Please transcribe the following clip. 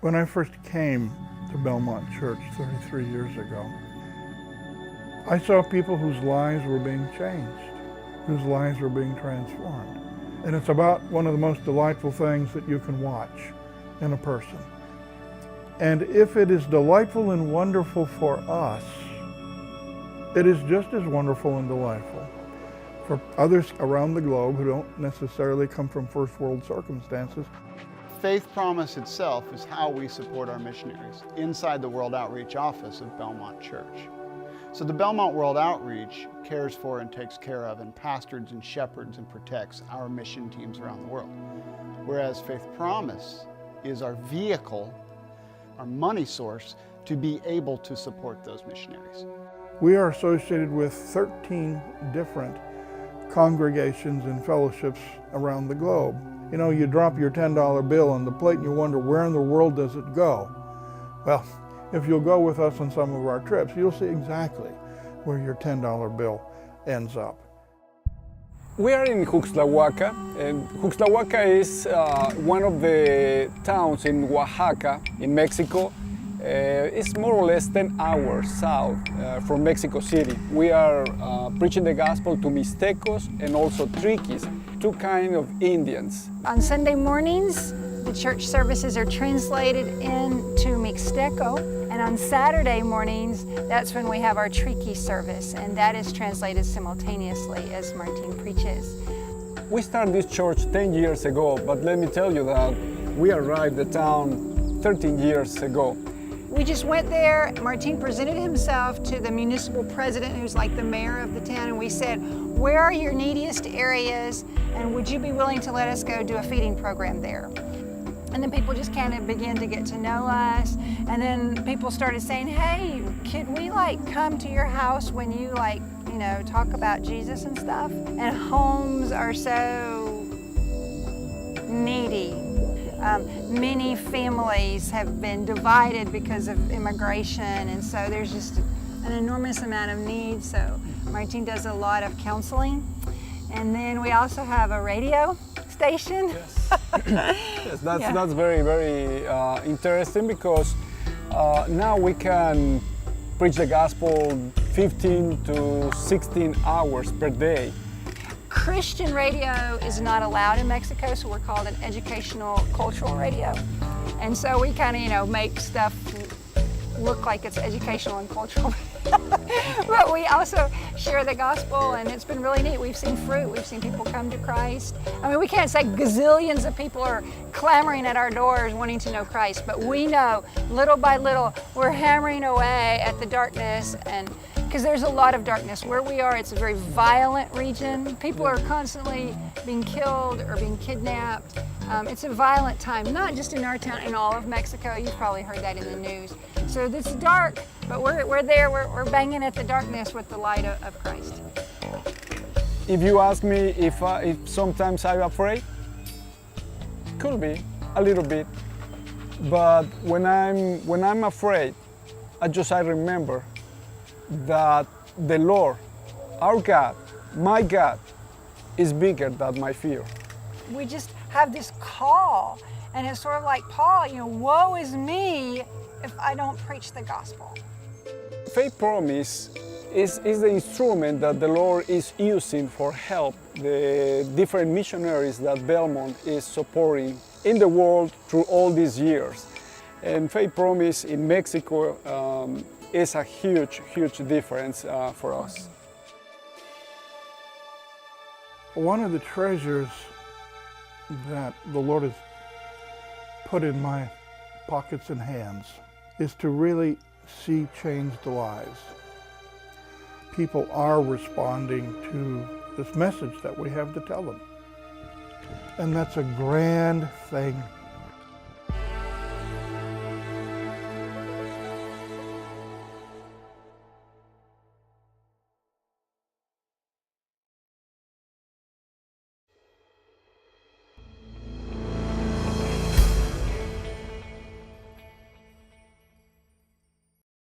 When I first came to Belmont Church 33 years ago, I saw people whose lives were being changed, whose lives were being transformed. And it's about one of the most delightful things that you can watch in a person. And if it is delightful and wonderful for us, it is just as wonderful and delightful for others around the globe who don't necessarily come from first world circumstances. Faith Promise itself is how we support our missionaries inside the World Outreach Office of Belmont Church. So the Belmont World Outreach cares for and takes care of and pastors and shepherds and protects our mission teams around the world. Whereas Faith Promise is our vehicle, our money source, to be able to support those missionaries. We are associated with 13 different congregations and fellowships around the globe. You know, you drop your $10 bill on the plate and you wonder, where in the world does it go? Well, if you'll go with us on some of our trips, you'll see exactly where your $10 bill ends up. We are in Juxtlahuaca, and Juxtlahuaca is one of the towns in Oaxaca, in Mexico. It's more or less 10 hours south from Mexico City. We are preaching the gospel to Mixtecos and also Triquis, two kinds of Indians. On Sunday mornings, the church services are translated into Mixteco, and on Saturday mornings, that's when we have our Triqui service, and that is translated simultaneously as Martin preaches. We started this church 10 years ago, but let me tell you that we arrived at town 13 years ago. We just went there. Martin presented himself to the municipal president, who's like the mayor of the town, and we said, where are your neediest areas, and would you be willing to let us go do a feeding program there? And then people just kind of began to get to know us, and then people started saying, hey, could we come to your house when you talk about Jesus and stuff? And homes are so needy. Many families have been divided because of immigration, and so there's just an enormous amount of need. So Martin does a lot of counseling. And then we also have a radio station. Yes, yes, that's very, very interesting, because now we can preach the gospel 15 to 16 hours per day. Christian radio is not allowed in Mexico, so we're called an educational cultural radio. And so we kind of, make stuff look like it's educational and cultural. But we also share the gospel, and it's been really neat. We've seen fruit. We've seen people come to Christ. I mean, we can't say gazillions of people are clamoring at our doors wanting to know Christ, but we know little by little we're hammering away at the darkness, and because there's a lot of darkness. Where we are, it's a very violent region. People are constantly being killed or being kidnapped. It's a violent time, not just in our town, in all of Mexico. You've probably heard that in the news. So it's dark, but we're there, we're banging at the darkness with the light of Christ. If you ask me if sometimes I'm afraid, could be, a little bit. But when I'm afraid, I remember that the Lord, our God, my God, is bigger than my fear. We just have this call, and it's sort of like Paul, woe is me if I don't preach the gospel. Faith Promise is the instrument that the Lord is using for help the different missionaries that Belmont is supporting in the world through all these years. And Faith Promise in Mexico is a huge, huge difference for us. One of the treasures that the Lord has put in my pockets and hands is to really see changed lives. People are responding to this message that we have to tell them. And that's a grand thing